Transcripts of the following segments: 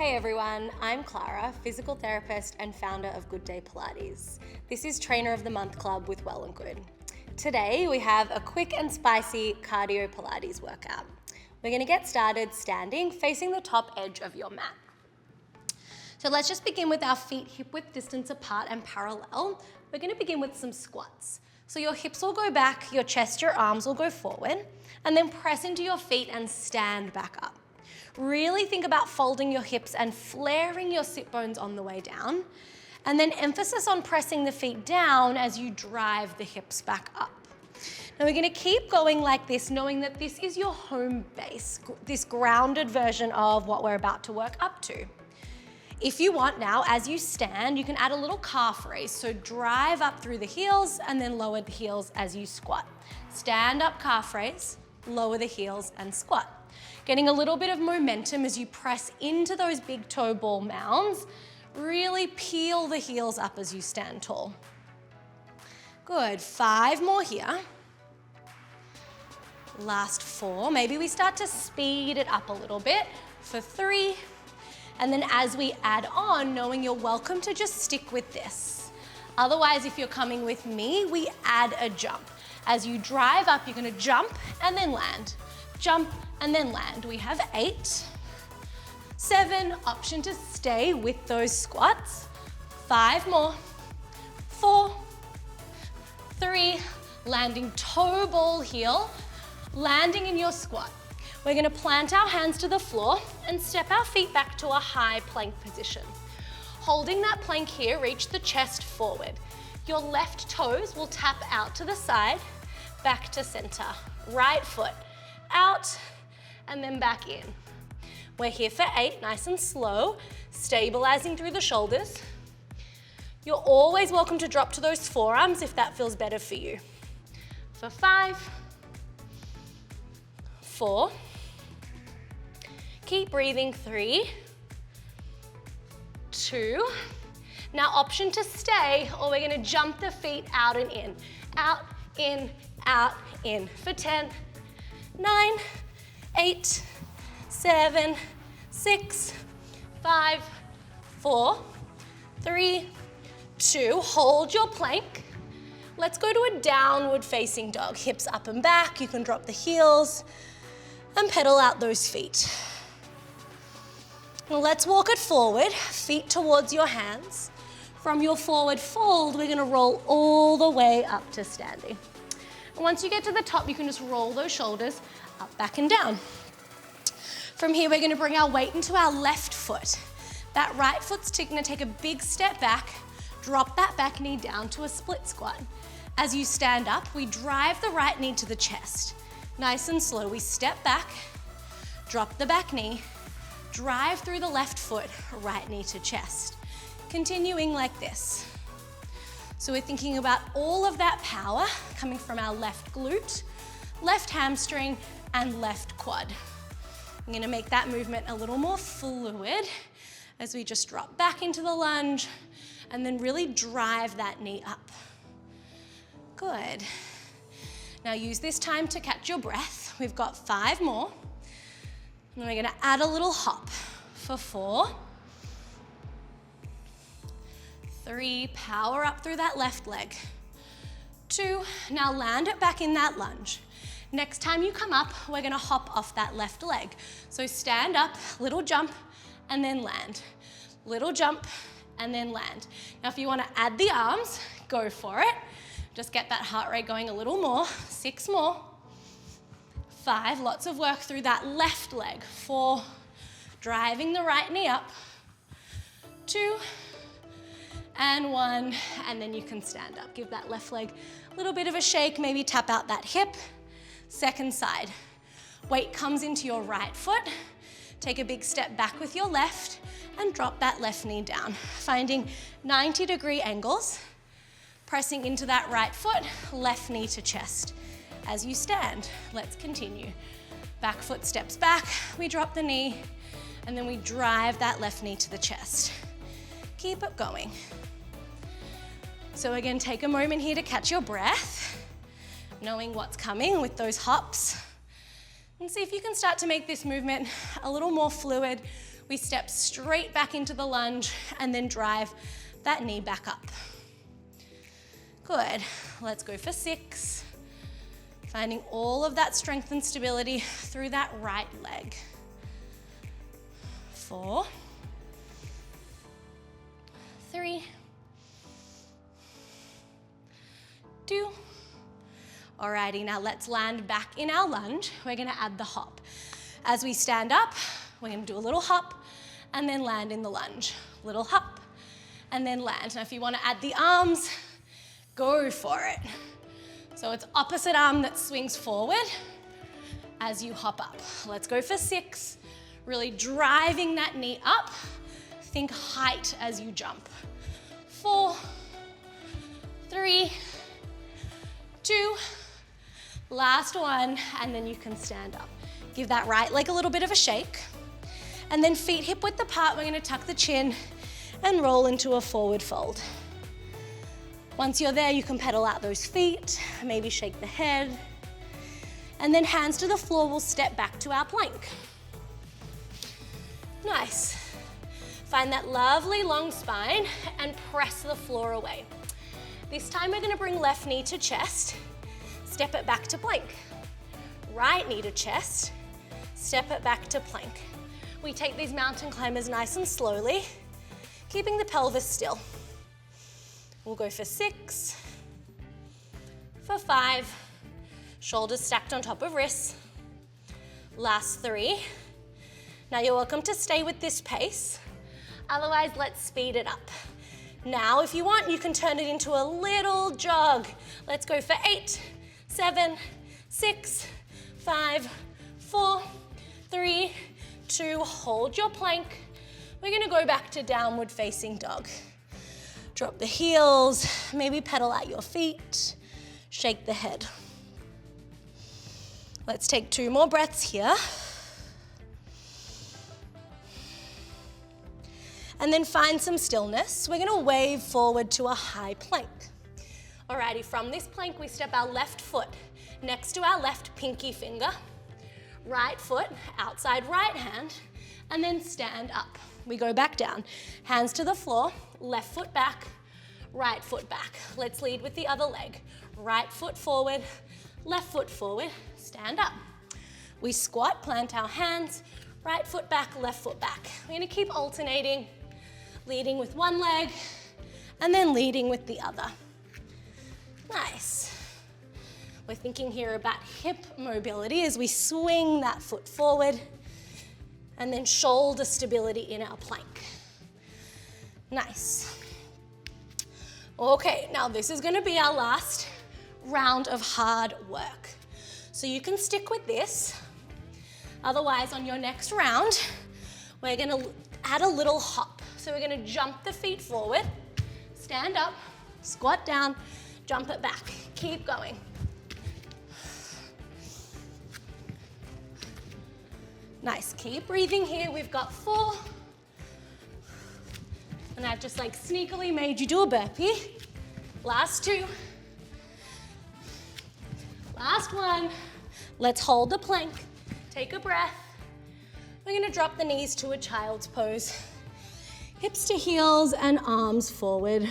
Hey everyone, I'm Clara, physical therapist and founder of Good Day Pilates. This is Trainer of the Month Club with Well+Good. Today we have a quick and spicy cardio Pilates workout. We're going to get started standing, facing the top edge of your mat. So let's just begin with our feet hip-width distance apart and parallel. We're going to begin with some squats. So your hips will go back, your chest, your arms will go forward, and then press into your feet and stand back up. Really think about folding your hips and flaring your sit bones on the way down, and then emphasis on pressing the feet down as you drive the hips back up. Now we're going to keep going like this, knowing that this is your home base, this grounded version of what we're about to work up to. If you want now, as you stand, you can add a little calf raise. So drive up through the heels and then lower the heels as you squat. Stand up calf raise, lower the heels and squat. Getting a little bit of momentum as you press into those big toe ball mounds. Really peel the heels up as you stand tall. Good, 5 more here. Last 4, maybe we start to speed it up a little bit for 3. And then as we add on, knowing you're welcome to just stick with this. Otherwise, if you're coming with me, we add a jump. As you drive up, you're gonna jump and then land. Jump and then land. We have 8, 7, option to stay with those squats. 5 more, 4, 3, landing toe ball heel, landing in your squat. We're gonna plant our hands to the floor and step our feet back to a high plank position. Holding that plank here, reach the chest forward. Your left toes will tap out to the side, back to center. Right foot out and then back in. We're here for 8, nice and slow, stabilizing through the shoulders. You're always welcome to drop to those forearms if that feels better for you. For 5, 4, keep breathing, 3, 2. Now option to stay, or we're gonna jump the feet out and in. Out, in, for 10, 9, 8, 7, 6, 5, 4, 3, 2. Hold your plank. Let's go to a downward facing dog. Hips up and back, you can drop the heels and pedal out those feet. Now let's walk it forward, feet towards your hands. From your forward fold, we're gonna roll all the way up to standing. And once you get to the top, you can just roll those shoulders up, back, and down. From here, we're gonna bring our weight into our left foot. That right foot's gonna take a big step back, drop that back knee down to a split squat. As you stand up, we drive the right knee to the chest. Nice and slow, we step back, drop the back knee, drive through the left foot, right knee to chest. Continuing like this. So we're thinking about all of that power coming from our left glute, left hamstring, and left quad. I'm gonna make that movement a little more fluid as we just drop back into the lunge and then really drive that knee up. Good. Now use this time to catch your breath. We've got 5 more. And we're gonna add a little hop for 4, 3, power up through that left leg. 2, now land it back in that lunge. Next time you come up, we're gonna hop off that left leg. So stand up, little jump, and then land. Little jump, and then land. Now if you wanna add the arms, go for it. Just get that heart rate going a little more. 6 more. 5, lots of work through that left leg. 4, driving the right knee up. 2, and 1, and then you can stand up. Give that left leg a little bit of a shake, maybe tap out that hip. Second side. Weight comes into your right foot. Take a big step back with your left and drop that left knee down. Finding 90-degree angles. Pressing into that right foot, left knee to chest. As you stand, let's continue. Back foot steps back, we drop the knee, and then we drive that left knee to the chest. Keep it going. So again, take a moment here to catch your breath, knowing what's coming with those hops. And see if you can start to make this movement a little more fluid We step straight back into the lunge and then drive that knee back up. Good. Let's go for 6. Finding all of that strength and stability through that right leg. 4, 3, 2. Alrighty, now let's land back in our lunge. We're gonna add the hop. As we stand up, we're gonna do a little hop and then land in the lunge. Little hop and then land. Now if you wanna add the arms, go for it. So it's opposite arm that swings forward as you hop up. Let's go for 6. Really driving that knee up. Think height as you jump. 4, 3, 2, last one, and then you can stand up. Give that right leg a little bit of a shake. And then feet hip width apart, we're gonna tuck the chin and roll into a forward fold. Once you're there, you can pedal out those feet, maybe shake the head. And then hands to the floor, we'll step back to our plank. Nice. Find that lovely long spine and press the floor away. This time we're gonna bring left knee to chest, step it back to plank. Right knee to chest, step it back to plank. We take these mountain climbers nice and slowly, keeping the pelvis still. We'll go for 6, for 5, shoulders stacked on top of wrists. Last 3. Now you're welcome to stay with this pace. Otherwise, let's speed it up. Now, if you want, you can turn it into a little jog. Let's go for 8, 7, 6, 5, 4, 3, 2. Hold your plank. We're gonna go back to downward facing dog. Drop the heels, maybe pedal out your feet, shake the head. Let's take 2 more breaths here. And then find some stillness. We're gonna wave forward to a high plank. Alrighty, from this plank, we step our left foot next to our left pinky finger, right foot, outside right hand, and then stand up. We go back down. Hands to the floor, left foot back, right foot back. Let's lead with the other leg. Right foot forward, left foot forward, stand up. We squat, plant our hands, right foot back, left foot back. We're gonna keep alternating, leading with one leg, and then leading with the other. Nice. We're thinking here about hip mobility as we swing that foot forward, and then shoulder stability in our plank. Nice. Okay, now this is gonna be our last round of hard work. So you can stick with this. Otherwise, on your next round, we're gonna add a little hop. So we're gonna jump the feet forward, stand up, squat down, jump it back. Keep going. Nice, keep breathing here. We've got 4. And I've just like sneakily made you do a burpee. Last 2. Last 1. Let's hold the plank. Take a breath. We're gonna drop the knees to a child's pose. Hips to heels and arms forward.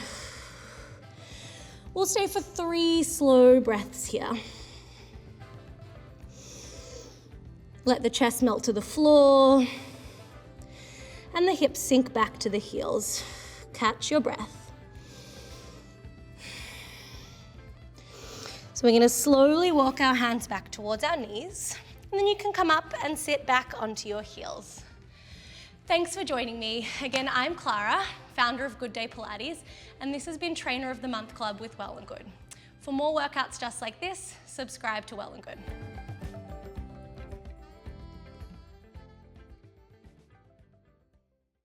We'll stay for 3 slow breaths here. Let the chest melt to the floor and the hips sink back to the heels. Catch your breath. So we're gonna slowly walk our hands back towards our knees, and then you can come up and sit back onto your heels. Thanks for joining me. Again, I'm Clara, founder of Good Day Pilates, and this has been Trainer of the Month Club with Well+Good. For more workouts just like this, subscribe to Well+Good.